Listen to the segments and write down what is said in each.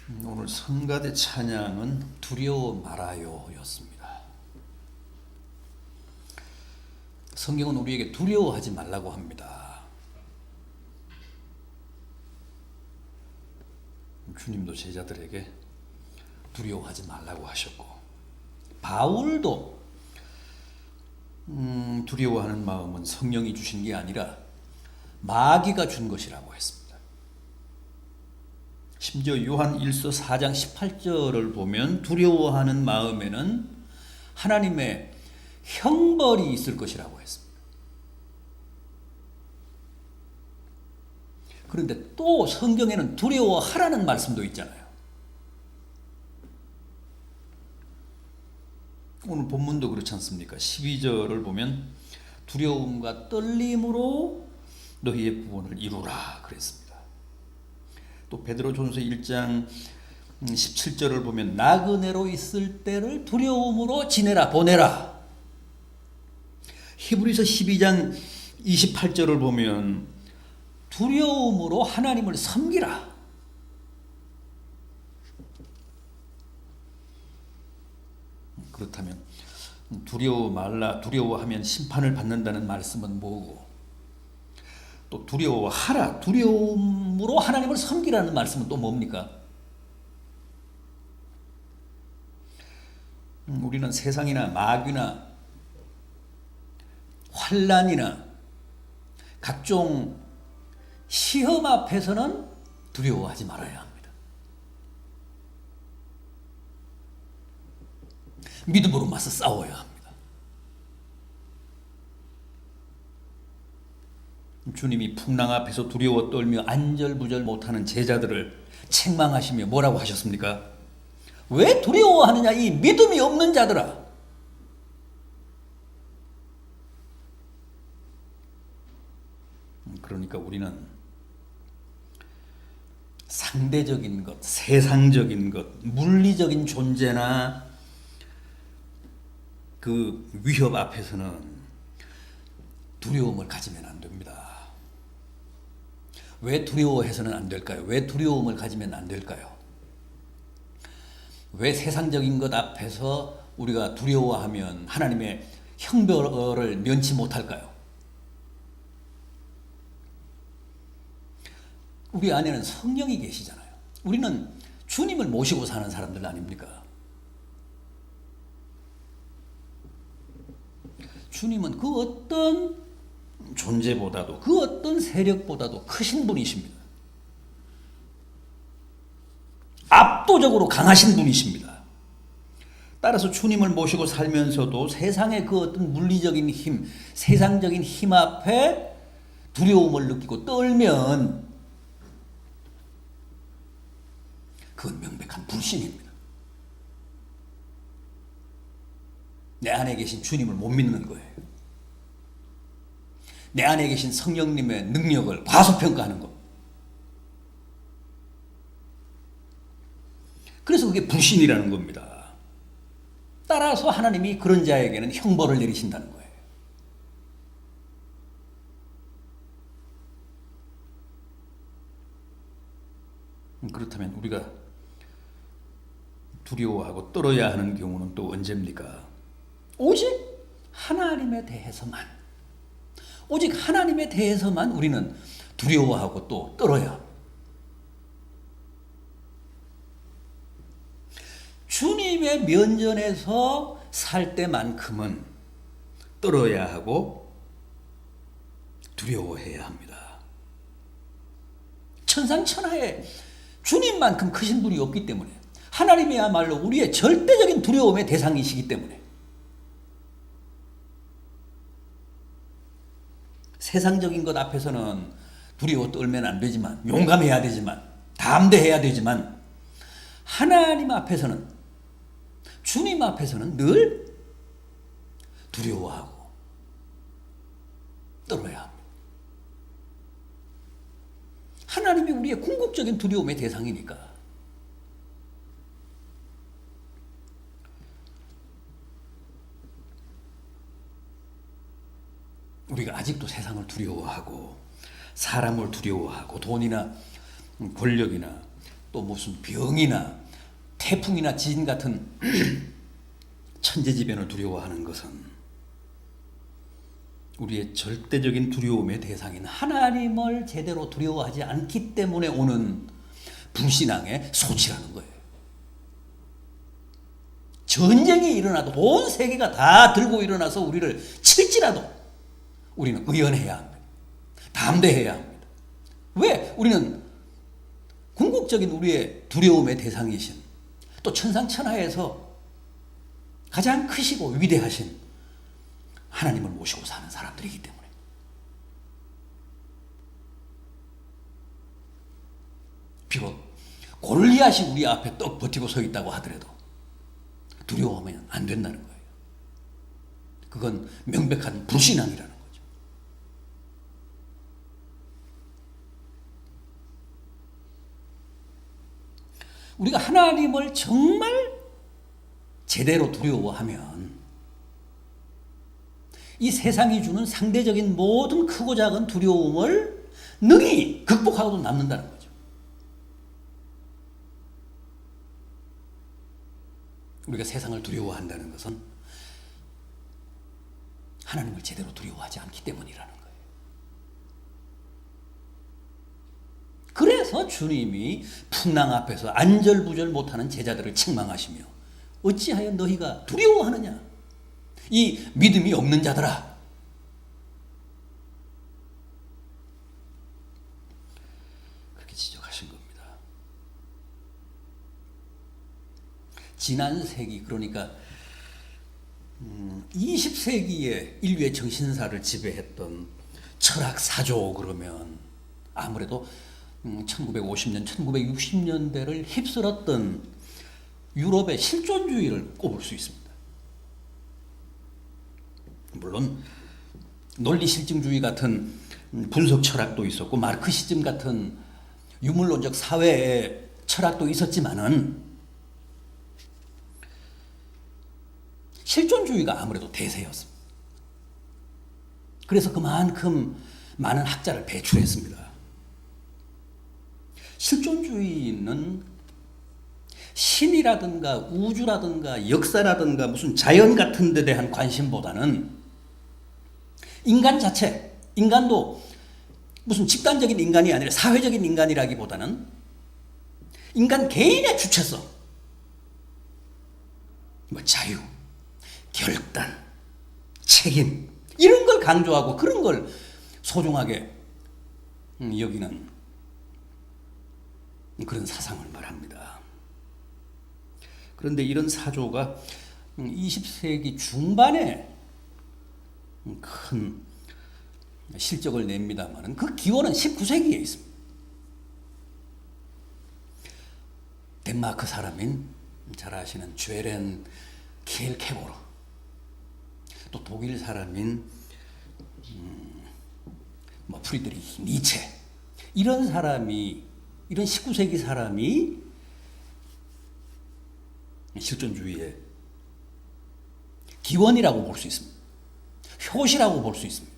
오늘 성가대 찬양은 두려워 말아요 였습니다. 성경은 우리에게 두려워하지 말라고 합니다. 주님도 제자들에게 두려워하지 말라고 하셨고, 바울도 두려워하는 마음은 성령이 주신 게 아니라 마귀가 준 것이라고 했습니다. 심지어 요한 1서 4장 18절을 보면 두려워하는 마음에는 하나님의 형벌이 있을 것이라고 했습니다. 그런데 또 성경에는 두려워하라는 말씀도 있잖아요. 오늘 본문도 그렇지 않습니까? 12절을 보면 두려움과 떨림으로 너희의 구원을 이루라 그랬습니다. 또 베드로전서 1장 17절을 보면 나그네로 있을 때를 두려움으로 지내라 보내라. 히브리서 12장 28절을 보면 두려움으로 하나님을 섬기라. 그렇다면 두려워 말라, 두려워하면 심판을 받는다는 말씀은 뭐고, 또 두려워하라, 두려움으로 하나님을 섬기라는 말씀은 또 뭡니까? 우리는 세상이나 마귀나 환난이나 각종 시험 앞에서는 두려워하지 말아야 합니다. 믿음으로 맞서 싸워야 합니다. 주님이 풍랑 앞에서 두려워 떨며 안절부절 못하는 제자들을 책망하시며 뭐라고 하셨습니까? 왜 두려워하느냐 이 믿음이 없는 자들아. 그러니까 우리는 상대적인 것, 세상적인 것, 물리적인 존재나 그 위협 앞에서는 두려움을 가지면 안 됩니다. 왜 두려워해서는 안 될까요? 왜 두려움을 가지면 안 될까요? 왜 세상적인 것 앞에서 우리가 두려워하면 하나님의 형벌을 면치 못할까요? 우리 안에는 성령이 계시잖아요. 우리는 주님을 모시고 사는 사람들 아닙니까? 주님은 그 어떤 존재보다도 그 어떤 세력보다도 크신 분이십니다. 압도적으로 강하신 분이십니다. 따라서 주님을 모시고 살면서도 세상의 그 어떤 물리적인 힘, 세상적인 힘 앞에 두려움을 느끼고 떨면 그건 명백한 불신입니다. 내 안에 계신 주님을 못 믿는 거예요. 내 안에 계신 성령님의 능력을 과소평가하는 것. 그래서 그게 불신이라는 겁니다. 따라서 하나님이 그런 자에게는 형벌을 내리신다는 거예요. 그렇다면 우리가 두려워하고 떨어야 하는 경우는 또 언제입니까? 오직 하나님에 대해서만, 오직 하나님에 대해서만 우리는 두려워하고 또 떨어야 합니다. 주님의 면전에서 살 때만큼은 떨어야 하고 두려워해야 합니다. 천상천하에 주님만큼 크신 분이 없기 때문에, 하나님이야말로 우리의 절대적인 두려움의 대상이시기 때문에, 세상적인 것 앞에서는 두려워 떨면 안 되지만, 용감해야 되지만, 담대해야 되지만, 하나님 앞에서는, 주님 앞에서는 늘 두려워하고 떨어야 합니다. 하나님이 우리의 궁극적인 두려움의 대상이니까. 우리가 아직도 세상을 두려워하고 사람을 두려워하고 돈이나 권력이나 또 무슨 병이나 태풍이나 지진 같은 천재지변을 두려워하는 것은 우리의 절대적인 두려움의 대상인 하나님을 제대로 두려워하지 않기 때문에 오는 불신앙의 소치라는 거예요. 전쟁이 일어나도 온 세계가 다 들고 일어나서 우리를 칠지라도 우리는 의연해야 합니다. 담대해야 합니다. 왜? 우리는 궁극적인 우리의 두려움의 대상이신 또 천상천하에서 가장 크시고 위대하신 하나님을 모시고 사는 사람들이기 때문에. 비록 골리앗이 우리 앞에 떡 버티고 서 있다고 하더라도 두려워하면 안 된다는 거예요. 그건 명백한 불신앙이라는 거죠. 우리가 하나님을 정말 제대로 두려워하면 이 세상이 주는 상대적인 모든 크고 작은 두려움을 능히 극복하고도 남는다는 거죠. 우리가 세상을 두려워한다는 것은 하나님을 제대로 두려워하지 않기 때문이라는 거예요. 그래서 주님이 풍랑 앞에서 안절부절 못하는 제자들을 책망하시며 어찌하여 너희가 두려워하느냐? 이 믿음이 없는 자들아. 그렇게 지적하신 겁니다. 지난 세기, 그러니까 20세기에 인류의 정신사를 지배했던 철학 사조 그러면 아무래도 1950년, 1960년대를 휩쓸었던 유럽의 실존주의를 꼽을 수 있습니다. 물론 논리실증주의 같은 분석 철학도 있었고 마르크시즘 같은 유물론적 사회의 철학도 있었지만은 실존주의가 아무래도 대세였습니다. 그래서 그만큼 많은 학자를 배출했습니다. 실존주의는 신이라든가 우주라든가 역사라든가 무슨 자연 같은 데 대한 관심보다는 인간 자체, 인간도 무슨 집단적인 인간이 아니라 사회적인 인간이라기보다는 인간 개인의 주체성, 자유, 결단, 책임 이런 걸 강조하고 그런 걸 소중하게 여기는 그런 사상을 말합니다. 그런데 이런 사조가 20세기 중반에 큰 실적을 냅니다만 그 기원은 19세기에 있습니다. 덴마크 사람인 잘 아시는 죄렌 키엘케고르, 또 독일 사람인 프리드리히 니체, 이런 사람이, 이런 19세기 사람이 실존주의의 기원이라고 볼 수 있습니다. 효시라고 볼 수 있습니다.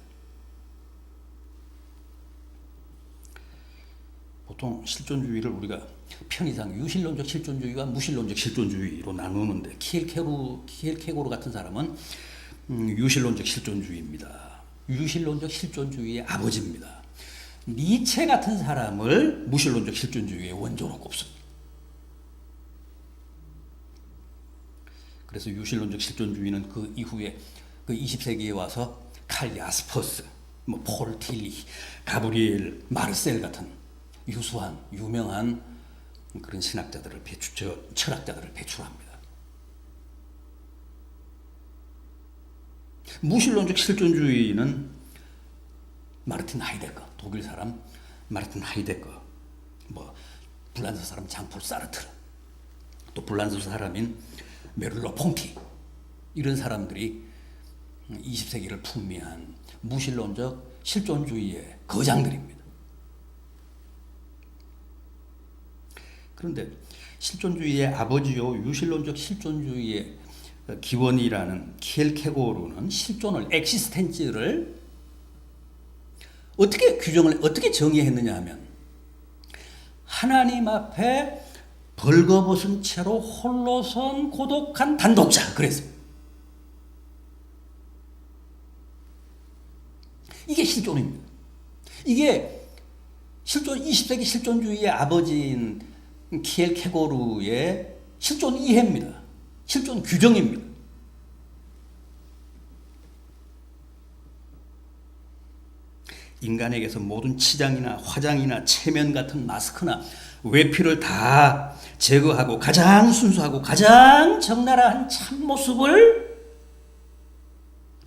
보통 실존주의를 우리가 편의상 유실론적 실존주의와 무실론적 실존주의로 나누는데 키엘케고르 같은 사람은 유실론적 실존주의입니다. 유실론적 실존주의의 아버지입니다. 니체 같은 사람을 무실론적 실존주의의 원조로 꼽습니다. 그래서 유실론적 실존주의는 그 이후에 그 20세기에 와서 칼 야스퍼스, 폴 틸리, 가브리엘 마르셀 같은 유수한 유명한 그런 신학자들을 철학자들을 배출합니다. 무실론적 실존주의는 마르틴 하이데거, 독일 사람 마르틴 하이데거, 불란서 사람 장폴 사르트르, 또 불란서 사람인 메를로 퐁티, 이런 사람들이 20세기를 풍미한 무실론적 실존주의의 거장들입니다. 그런데 실존주의의 아버지요 유실론적 실존주의의 기원이라는 키엘케고르는 실존을, 엑시스텐츠를 어떻게 규정을, 어떻게 정의했느냐 하면 하나님 앞에 벌거벗은 채로 홀로 선 고독한 단독자 그랬습니다. 이게 실존입니다. 이게 실존 20세기 실존주의의 아버지인 키엘케고르의 실존 이해입니다. 실존 규정입니다. 인간에게서 모든 치장이나 화장이나 체면 같은 마스크나 외피를 다 제거하고 가장 순수하고 가장 적나라한 참모습을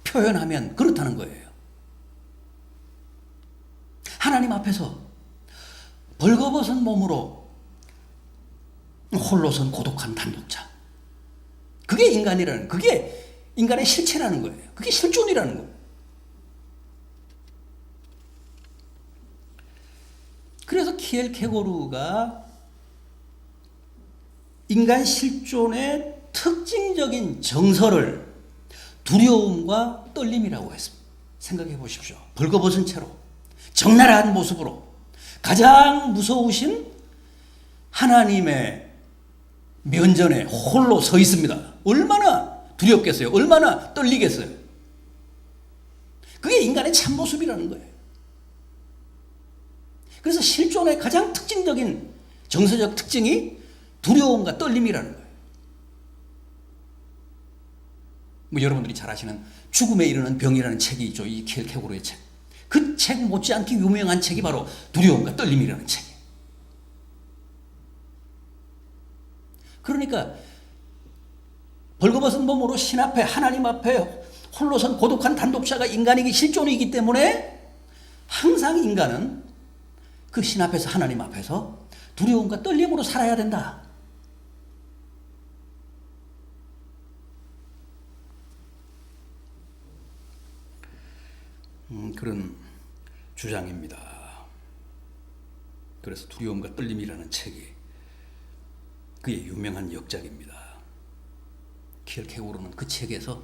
표현하면 그렇다는 거예요. 하나님 앞에서 벌거벗은 몸으로 홀로 선 고독한 단독자. 그게 인간이라는, 그게 인간의 실체라는 거예요. 그게 실존이라는 거예요. 그래서 키엘케고르가 인간 실존의 특징적인 정서를 두려움과 떨림이라고 했습니다. 생각해 보십시오. 벌거벗은 채로 적나라한 모습으로 가장 무서우신 하나님의 면전에 홀로 서 있습니다. 얼마나 두렵겠어요? 얼마나 떨리겠어요? 그게 인간의 참모습이라는 거예요. 그래서 실존의 가장 특징적인 정서적 특징이 두려움과 떨림이라는 거예요. 뭐 여러분들이 잘 아시는 죽음에 이르는 병이라는 책이 있죠. 이 키엘케고르의 책. 그 책 못지않게 유명한 책이 바로 두려움과 떨림이라는 책이에요. 그러니까 벌거벗은 몸으로 신 앞에 하나님 앞에 홀로 선 고독한 단독자가 인간이기 실존이기 때문에 항상 인간은 그 신 앞에서 하나님 앞에서 두려움과 떨림으로 살아야 된다. 그런 주장입니다. 그래서 두려움과 떨림이라는 책이 그의 유명한 역작입니다. 키엘케고르는 그 책에서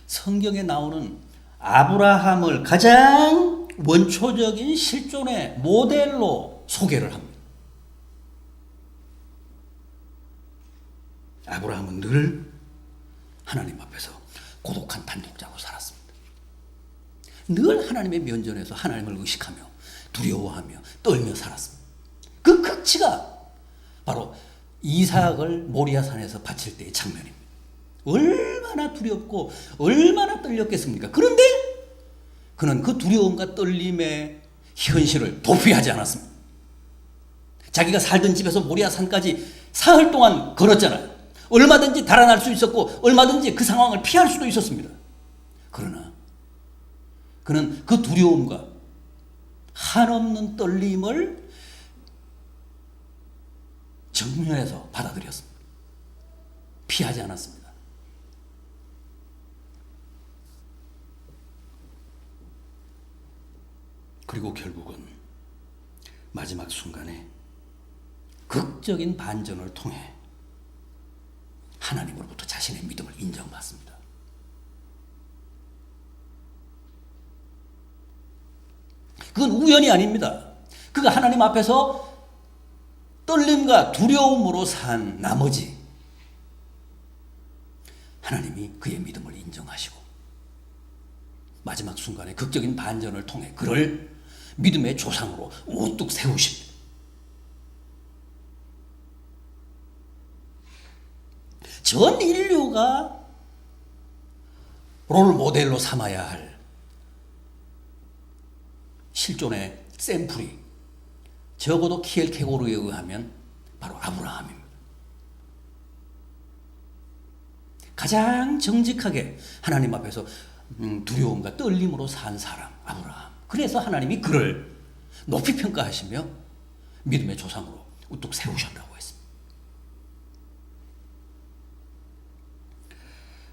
성경에 나오는 아브라함을 가장 원초적인 실존의 모델로 소개를 합니다. 아브라함은 늘 하나님 앞에서 고독한 단독자로 살았습니다. 늘 하나님의 면전에서 하나님을 의식하며 두려워하며 떨며 살았습니다. 그 극치가 바로 이삭을 모리아산에서 바칠 때의 장면입니다. 얼마나 두렵고 얼마나 떨렸겠습니까? 그런데 그는 그 두려움과 떨림의 현실을 도피하지 않았습니다. 자기가 살던 집에서 모리아산까지 사흘 동안 걸었잖아요. 얼마든지 달아날 수 있었고 얼마든지 그 상황을 피할 수도 있었습니다. 그러나 그는 그 두려움과 한없는 떨림을 정면에서 받아들였습니다. 피하지 않았습니다. 그리고 결국은 마지막 순간에 극적인 반전을 통해 하나님으로부터 자신의 믿음을 인정받습니다. 그건 우연이 아닙니다. 그가 하나님 앞에서 떨림과 두려움으로 산 나머지 하나님이 그의 믿음을 인정하시고 마지막 순간에 극적인 반전을 통해 그를 믿음의 조상으로 우뚝 세우십니다. 전 인류가 롤 모델로 삼아야 할 실존의 샘플이 적어도 키엘케고르에 의하면 바로 아브라함입니다. 가장 정직하게 하나님 앞에서 두려움과 떨림으로 산 사람 아브라함. 그래서 하나님이 그를 높이 평가하시며 믿음의 조상으로 우뚝 세우셨다고 했습니다.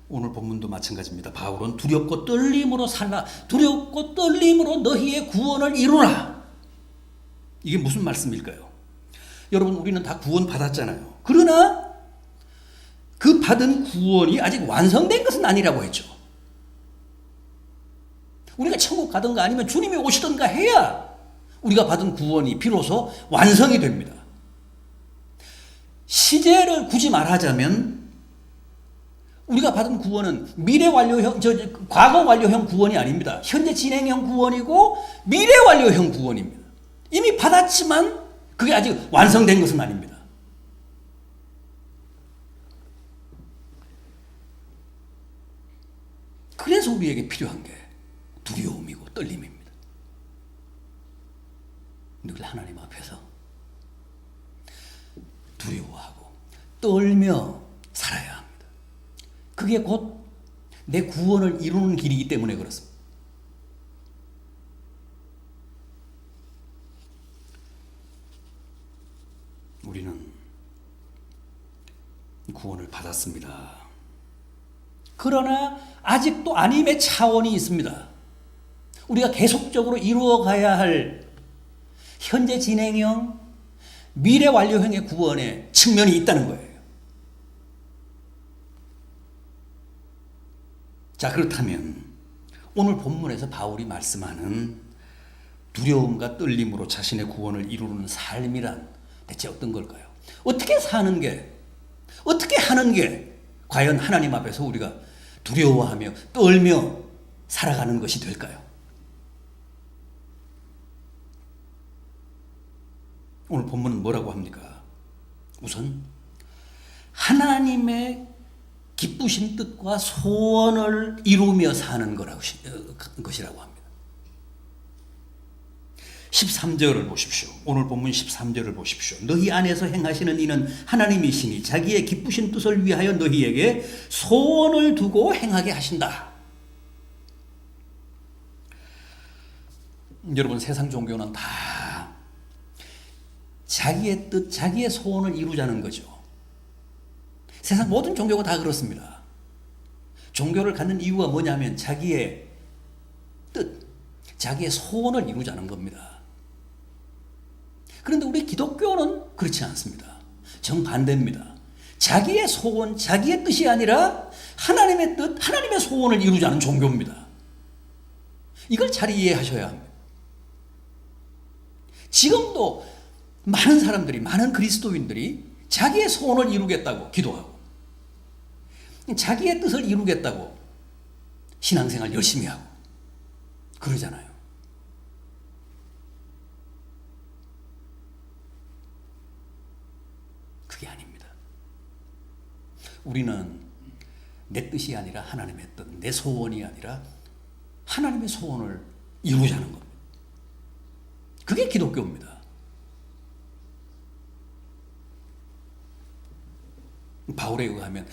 오늘 본문도 마찬가지입니다. 바울은 두렵고 떨림으로 살라. 두렵고 떨림으로 너희의 구원을 이루라. 이게 무슨 말씀일까요? 여러분 우리는 다 구원 받았잖아요. 그러나 그 받은 구원이 아직 완성된 것은 아니라고 했죠. 우리가 천국 가든가 아니면 주님이 오시든가 해야 우리가 받은 구원이 비로소 완성이 됩니다. 시제를 굳이 말하자면 우리가 받은 구원은 미래 완료형, 과거 완료형 구원이 아닙니다. 현재 진행형 구원이고 미래 완료형 구원입니다. 이미 받았지만 그게 아직 완성된 것은 아닙니다. 그래서 우리에게 필요한 게 두려움이고 떨림입니다. 늘 하나님 앞에서 두려워하고 떨며 살아야 합니다. 그게 곧 내 구원을 이루는 길이기 때문에 그렇습니다. 우리는 구원을 받았습니다. 그러나 아직도 아님의 차원이 있습니다. 우리가 계속적으로 이루어가야 할 현재 진행형, 미래 완료형의 구원의 측면이 있다는 거예요. 자, 그렇다면 오늘 본문에서 바울이 말씀하는 두려움과 떨림으로 자신의 구원을 이루는 삶이란 대체 어떤 걸까요? 어떻게 사는 게, 어떻게 하는 게 과연 하나님 앞에서 우리가 두려워하며 떨며 살아가는 것이 될까요? 오늘 본문은 뭐라고 합니까? 우선 하나님의 기쁘신 뜻과 소원을 이루며 사는 것이라고 합니다. 13절을 보십시오. 오늘 본문 13절을 보십시오. 너희 안에서 행하시는 이는 하나님이시니 자기의 기쁘신 뜻을 위하여 너희에게 소원을 두고 행하게 하신다. 여러분, 세상 종교는 다 자기의 뜻, 자기의 소원을 이루자는 거죠. 세상 모든 종교가 다 그렇습니다. 종교를 갖는 이유가 뭐냐면 자기의 뜻, 자기의 소원을 이루자는 겁니다. 그런데 우리 기독교는 그렇지 않습니다. 정반대입니다. 자기의 소원, 자기의 뜻이 아니라 하나님의 뜻, 하나님의 소원을 이루자는 종교입니다. 이걸 잘 이해하셔야 합니다. 지금도 많은 사람들이, 많은 그리스도인들이 자기의 소원을 이루겠다고 기도하고 자기의 뜻을 이루겠다고 신앙생활 열심히 하고 그러잖아요. 그게 아닙니다. 우리는 내 뜻이 아니라 하나님의 뜻, 내 소원이 아니라 하나님의 소원을 이루자는 겁니다. 그게 기독교입니다. 바울에 의하면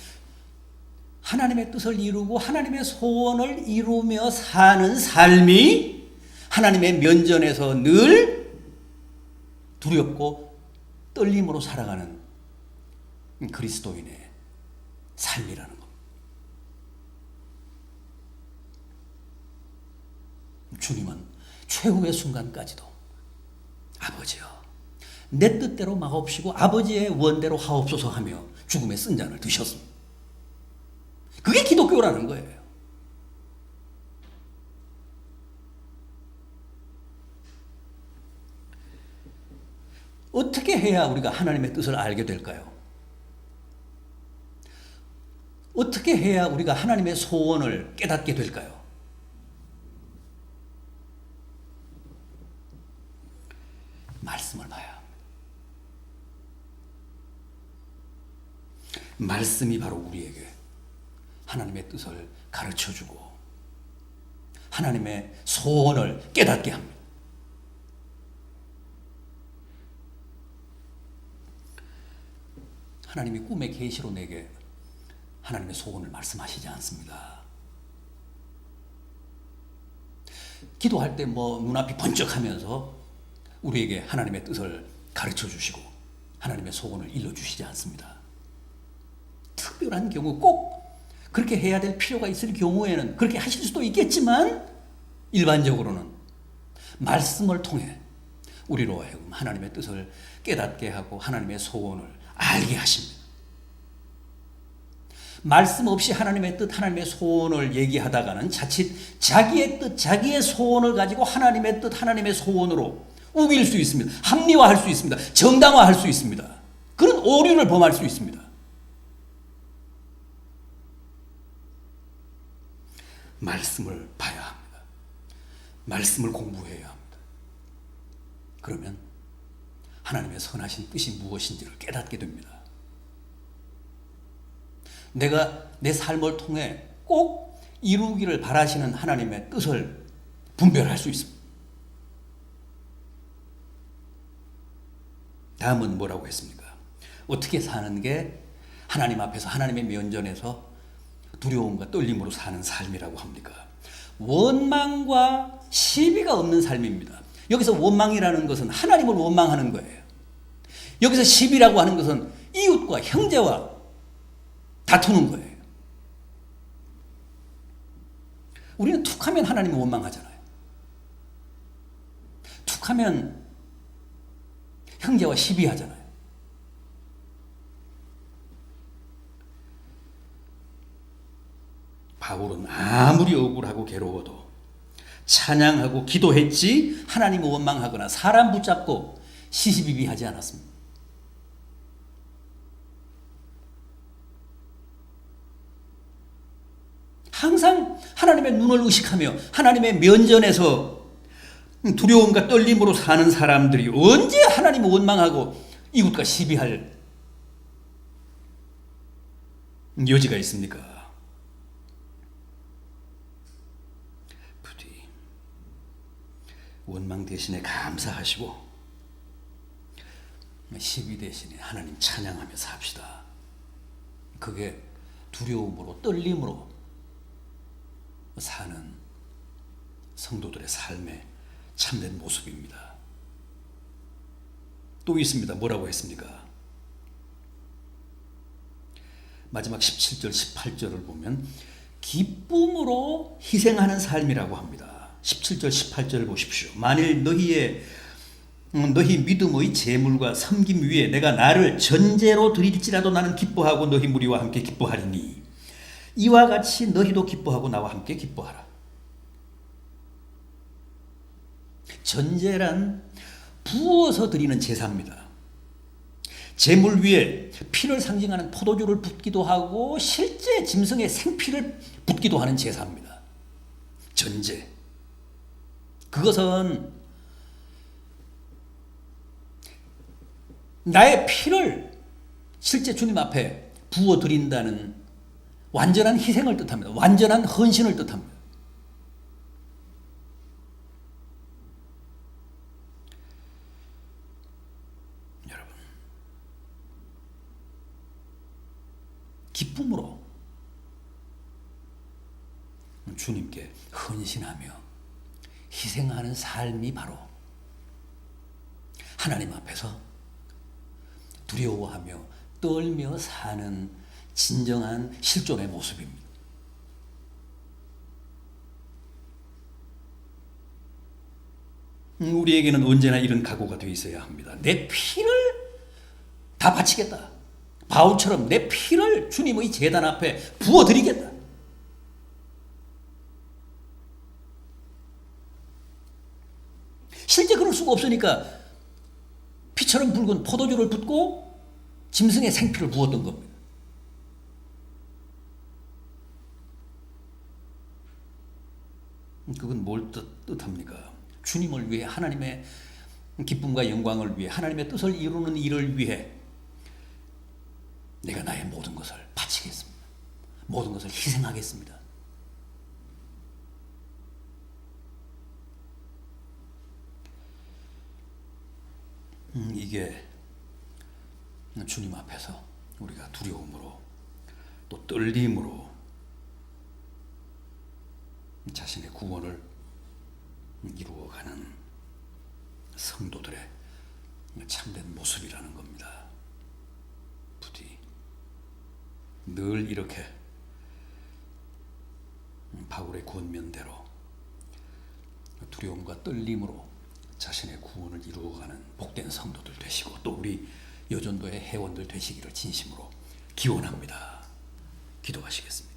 하나님의 뜻을 이루고 하나님의 소원을 이루며 사는 삶이 하나님의 면전에서 늘 두렵고 떨림으로 살아가는 그리스도인의 삶이라는 겁니다. 주님은 최후의 순간까지도 아버지여 내 뜻대로 마옵시고 아버지의 원대로 하옵소서 하며 죽음의 쓴잔을 드셨습니다. 그게 기독교라는 거예요. 어떻게 해야 우리가 하나님의 뜻을 알게 될까요? 어떻게 해야 우리가 하나님의 소원을 깨닫게 될까요? 말씀을 봐야 합니다. 말씀이 바로 우리에게 하나님의 뜻을 가르쳐주고 하나님의 소원을 깨닫게 합니다. 하나님이 꿈의 계시로 내게 하나님의 소원을 말씀하시지 않습니다. 기도할 때 눈앞이 번쩍하면서 우리에게 하나님의 뜻을 가르쳐 주시고 하나님의 소원을 일러주시지 않습니다. 특별한 경우 꼭 그렇게 해야 될 필요가 있을 경우에는 그렇게 하실 수도 있겠지만 일반적으로는 말씀을 통해 우리로 하여금 하나님의 뜻을 깨닫게 하고 하나님의 소원을 알게 하십니다. 말씀 없이 하나님의 뜻, 하나님의 소원을 얘기하다가는 자칫 자기의 뜻, 자기의 소원을 가지고 하나님의 뜻, 하나님의 소원으로 우길 수 있습니다. 합리화할 수 있습니다. 정당화할 수 있습니다. 그런 오류를 범할 수 있습니다. 말씀을 봐야 합니다. 말씀을 공부해야 합니다. 그러면 하나님의 선하신 뜻이 무엇인지를 깨닫게 됩니다. 내가 내 삶을 통해 꼭 이루기를 바라시는 하나님의 뜻을 분별할 수 있습니다. 다음은 뭐라고 했습니까? 어떻게 사는 게 하나님 앞에서 하나님의 면전에서 두려움과 떨림으로 사는 삶이라고 합니까? 원망과 시비가 없는 삶입니다. 여기서 원망이라는 것은 하나님을 원망하는 거예요. 여기서 시비라고 하는 것은 이웃과 형제와 다투는 거예요. 우리는 툭하면 하나님을 원망하잖아요. 툭하면 형제와 시비하잖아요. 바울은 아무리 억울하고 괴로워도 찬양하고 기도했지 하나님을 원망하거나 사람 붙잡고 시시비비하지 않았습니다. 항상 하나님의 눈을 의식하며 하나님의 면전에서 두려움과 떨림으로 사는 사람들이 언제 하나님을 원망하고 이웃과 시비할 여지가 있습니까? 부디 원망 대신에 감사하시고 시비 대신에 하나님 찬양하며 삽시다. 그게 두려움으로 떨림으로 사는 성도들의 삶의 참된 모습입니다. 또 있습니다. 뭐라고 했습니까? 마지막 17절, 18절을 보면 기쁨으로 희생하는 삶이라고 합니다. 17절, 18절을 보십시오. 만일 너희 믿음의 재물과 섬김 위에 내가 나를 전제로 드릴지라도 나는 기뻐하고 너희 무리와 함께 기뻐하리니 이와 같이 너희도 기뻐하고 나와 함께 기뻐하라. 전제란 부어서 드리는 제사입니다. 제물 위에 피를 상징하는 포도주를 붓기도 하고 실제 짐승의 생피를 붓기도 하는 제사입니다. 전제. 그것은 나의 피를 실제 주님 앞에 부어 드린다는 완전한 희생을 뜻합니다. 완전한 헌신을 뜻합니다. 여러분, 기쁨으로 주님께 헌신하며 희생하는 삶이 바로 하나님 앞에서 두려워하며 떨며 사는 진정한 실존의 모습입니다. 우리에게는 언제나 이런 각오가 되어 있어야 합니다. 내 피를 다 바치겠다. 바울처럼 내 피를 주님의 제단 앞에 부어드리겠다. 실제 그럴 수가 없으니까 피처럼 붉은 포도주를 붓고 짐승의 생피를 부었던 겁니다. 그건 뭘 뜻합니까? 주님을 위해 하나님의 기쁨과 영광을 위해 하나님의 뜻을 이루는 일을 위해 내가 나의 모든 것을 바치겠습니다. 모든 것을 희생하겠습니다. 이게 주님 앞에서 우리가 두려움으로 또 떨림으로 자신의 구원을 이루어가는 성도들의 참된 모습이라는 겁니다. 부디 늘 이렇게 바울의 권면대로 두려움과 떨림으로 자신의 구원을 이루어가는 복된 성도들 되시고 또 우리 여전도의 회원들 되시기를 진심으로 기원합니다. 기도하시겠습니다.